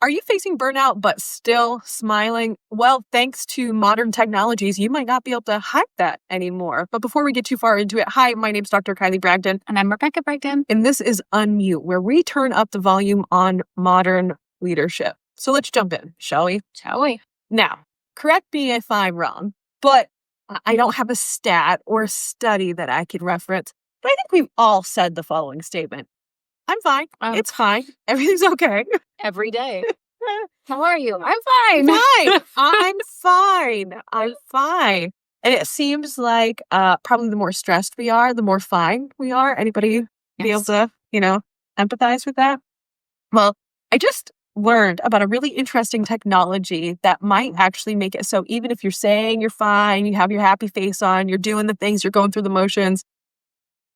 Are you facing burnout but still smiling? Well, thanks to modern technologies, you might not be able to hide that anymore. But before we get too far into it, hi, my name's Dr. Kylie Bragdon. And I'm Rebecca Bragdon. And this is Unmute, where we turn up the volume on modern leadership. So let's jump in, shall we? Shall we? Now, correct me if I'm wrong, but I don't have a stat or a study that I could reference. But I think we've all said the following statement. I'm fine. It's fine. Everything's okay. Every day. How are you? I'm fine. Fine. I'm fine. I'm fine. And it seems like probably the more stressed we are, the more fine we are. Anybody be able to, empathize with that? Well, I just learned about a really interesting technology that might actually make it so even if you're saying you're fine, you have your happy face on, you're doing the things, you're going through the motions,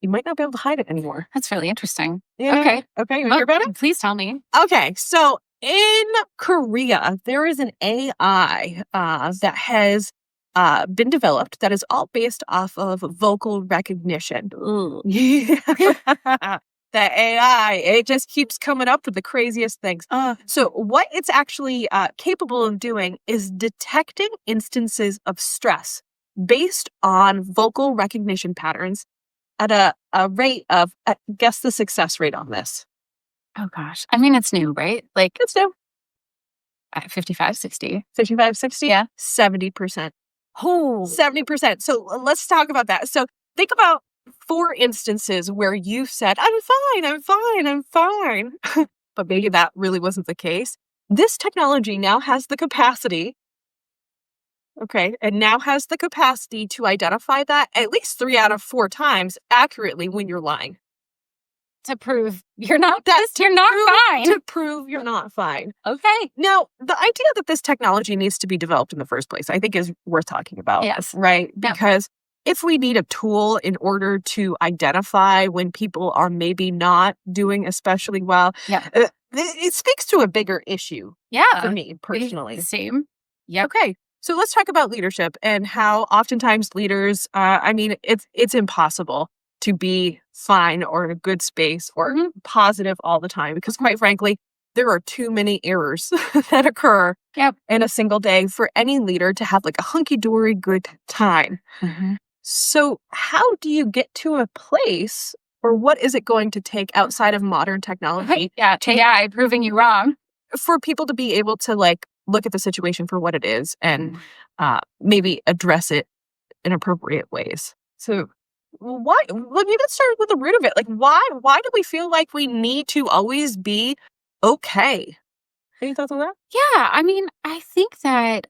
you might not be able to hide it anymore. That's really interesting. Yeah. Okay. Okay. You hear about it? Please tell me. Okay. So in Korea, there is an AI that has been developed that is all based off of vocal recognition. Yeah. The AI, it just keeps coming up with the craziest things. So what it's actually capable of doing is detecting instances of stress based on vocal recognition patterns at a rate of, guess the success rate on this. Oh, gosh. I mean, it's new, right? Like, It's new. 55, 60. 55, 60? Yeah. 70%. Oh. 70%. So let's talk about that. So think about 4 instances where you said, I'm fine, I'm fine, I'm fine. But maybe that really wasn't the case. This technology now has the capacity to identify that at least 3 out of 4 times accurately when you're lying. To prove you're not fine. To prove you're not fine. Okay. Now, the idea that this technology needs to be developed in the first place, I think is worth talking about. Yes. Right? Yeah. Because if we need a tool in order to identify when people are maybe not doing especially well, it speaks to a bigger issue for me personally. Same. Yeah. Okay. So let's talk about leadership and how oftentimes leaders, it's impossible to be fine or in a good space or positive all the time because quite frankly, there are too many errors that occur in a single day for any leader to have like a hunky-dory good time. Mm-hmm. So how do you get to a place or what is it going to take outside of modern technology? AI proving you wrong. For people to be able to like look at the situation for what it is and maybe address it in appropriate ways. So let's start with the root of it. Like why do we feel like we need to always be okay? Any thoughts on that? Yeah. I mean, I think that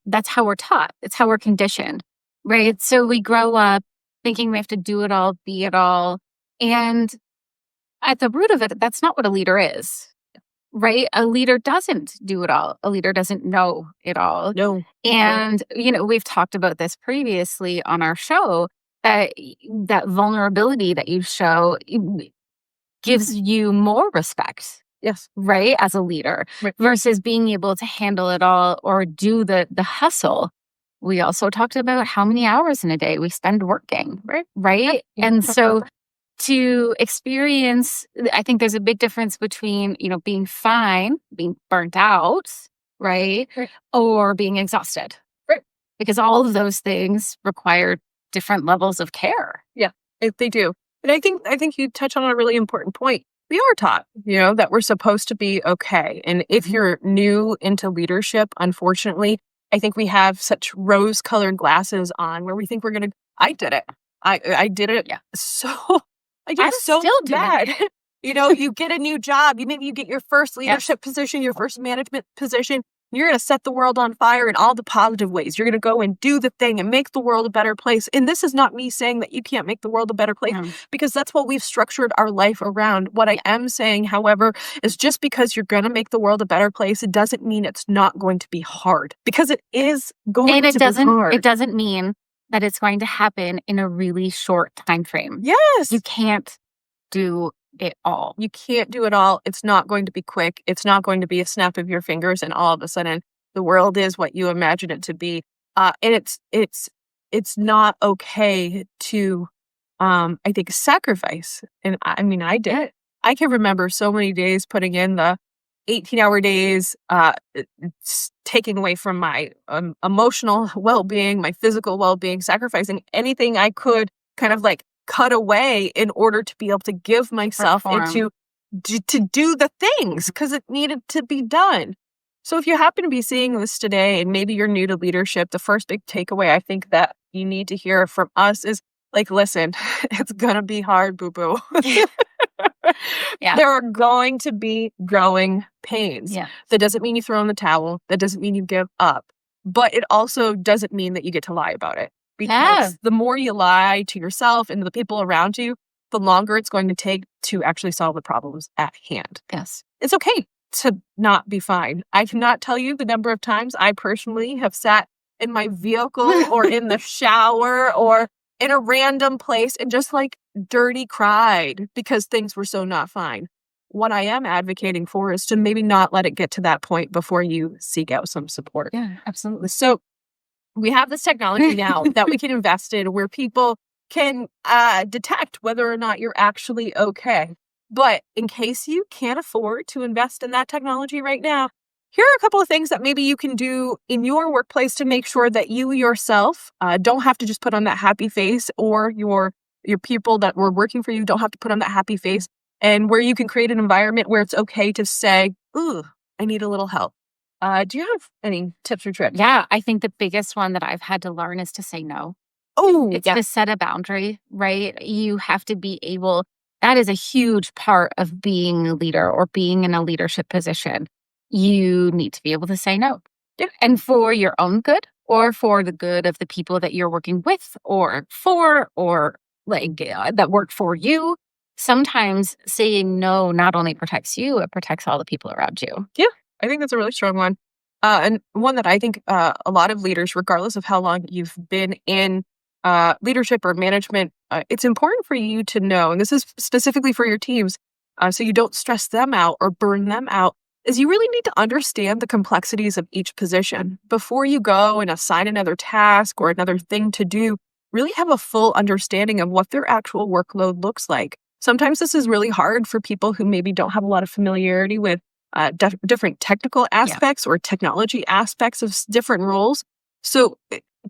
that's how we're taught. It's how we're conditioned, right? So we grow up thinking we have to do it all, be it all. And at the root of it, that's not what a leader is. Right? A leader doesn't do it all. A leader doesn't know it all. No. And, we've talked about this previously on our show, that vulnerability that you show gives you more respect. Yes. Right? As a leader versus being able to handle it all or do the hustle. We also talked about how many hours in a day we spend working. Right? Yeah. And so to experience, I think there's a big difference between, being fine, being burnt out, right? Or being exhausted. Right. Because all of those things require different levels of care. Yeah, they do. And I think you touch on a really important point. We are taught, that we're supposed to be okay. And if you're new into leadership, unfortunately, I think we have such rose-colored glasses on where we think we're going to, I did it. I did it. Yeah. I did so still bad. You get a new job. Maybe you get your first leadership position, your first management position. You're going to set the world on fire in all the positive ways. You're going to go and do the thing and make the world a better place. And this is not me saying that you can't make the world a better place because that's what we've structured our life around. What I am saying, however, is just because you're going to make the world a better place, it doesn't mean it's not going to be hard because it is going to be hard. It doesn't mean that it's going to happen in a really short time frame. Yes. You can't do it all. You can't do it all. It's not going to be quick. It's not going to be a snap of your fingers and all of a sudden the world is what you imagine it to be. And it's not okay to I think sacrifice. And I mean I did. I can remember so many days putting in the 18-hour days, it's taking away from my emotional well-being, my physical well-being, sacrificing anything I could kind of like cut away in order to be able to give myself into to do the things because it needed to be done. So if you happen to be seeing this today and maybe you're new to leadership, the first big takeaway I think that you need to hear from us is like, listen, it's gonna be hard, boo-boo. Yeah. There are going to be growing pains. Yeah. That doesn't mean you throw in the towel. That doesn't mean you give up. But it also doesn't mean that you get to lie about it. Because the more you lie to yourself and to the people around you, the longer it's going to take to actually solve the problems at hand. Yes. It's okay to not be fine. I cannot tell you the number of times I personally have sat in my vehicle or in the shower or in a random place and just like dirty cried because things were so not fine. What I am advocating for is to maybe not let it get to that point before you seek out some support. Yeah, absolutely. So we have this technology now that we can invest in where people can detect whether or not you're actually okay. But in case you can't afford to invest in that technology right now, here are a couple of things that maybe you can do in your workplace to make sure that you yourself don't have to just put on that happy face, or your people that were working for you don't have to put on that happy face, and where you can create an environment where it's okay to say, ooh, I need a little help. Do you have any tips or tricks? Yeah, I think the biggest one that I've had to learn is to say no. Oh, It's to set a boundary, right? You have to be able, that is a huge part of being a leader or being in a leadership position. You need to be able to say no. Yeah. And for your own good or for the good of the people that you're working with or for, or like that work for you. Sometimes saying no not only protects you, it protects all the people around you. Yeah, I think that's a really strong one. And one that I think a lot of leaders, regardless of how long you've been in leadership or management, it's important for you to know, and this is specifically for your teams, so you don't stress them out or burn them out, is you really need to understand the complexities of each position. Before you go and assign another task or another thing to do, really have a full understanding of what their actual workload looks like. Sometimes this is really hard for people who maybe don't have a lot of familiarity with different technical aspects or technology aspects of different roles. So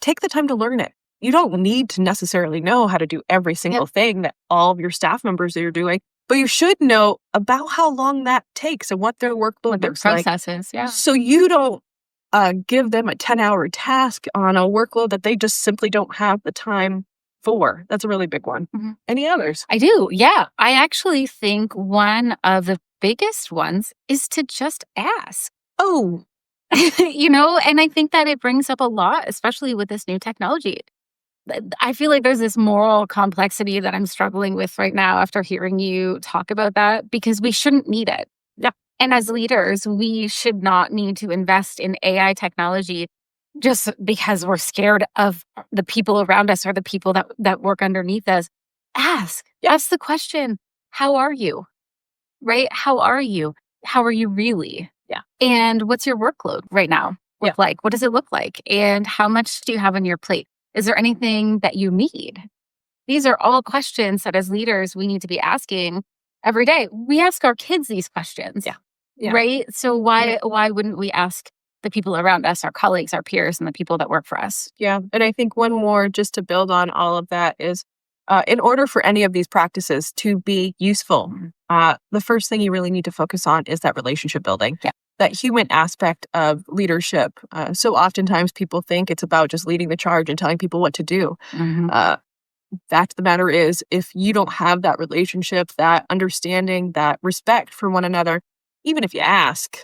take the time to learn it. You don't need to necessarily know how to do every single thing that all of your staff members are doing, but you should know about how long that takes and what their workload looks like. Processes, So you don't give them a 10-hour task on a workload that they just simply don't have the time for. That's a really big one. Mm-hmm. Any others? I do. Yeah. I actually think one of the biggest ones is to just ask. Oh, And I think that it brings up a lot, especially with this new technology. I feel like there's this moral complexity that I'm struggling with right now after hearing you talk about that, because we shouldn't need it. Yeah. And as leaders, we should not need to invest in AI technology just because we're scared of the people around us or the people that work underneath us. Ask the question, how are you? Right? How are you? How are you really? Yeah. And what's your workload right now look like? What does it look like? And how much do you have on your plate? Is there anything that you need? These are all questions that as leaders, we need to be asking every day. We ask our kids these questions. Yeah. Right? So why wouldn't we ask the people around us, our colleagues, our peers, and the people that work for us? Yeah. And I think one more just to build on all of that is in order for any of these practices to be useful, the first thing you really need to focus on is that relationship building. Yeah. That human aspect of leadership. So oftentimes people think it's about just leading the charge and telling people what to do. Mm-hmm. Fact of the matter is, if you don't have that relationship, that understanding, that respect for one another, even if you ask,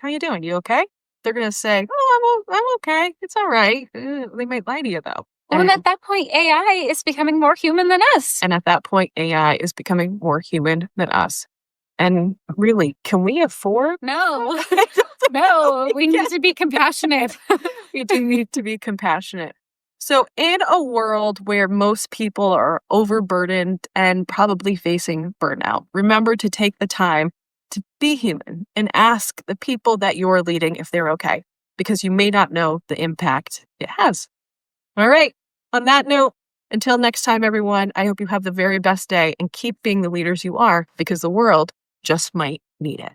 how you doing? You okay? They're going to say, oh, I'm okay. It's all right. They might lie to you, though. Well, and at that point, AI is becoming more human than us. And at that point, AI is becoming more human than us. And really, can we afford? No, no, we need to be compassionate. We do need to be compassionate. So in a world where most people are overburdened and probably facing burnout, remember to take the time to be human and ask the people that you're leading if they're okay, because you may not know the impact it has. All right. On that note, until next time, everyone, I hope you have the very best day and keep being the leaders you are, because the world just might need it.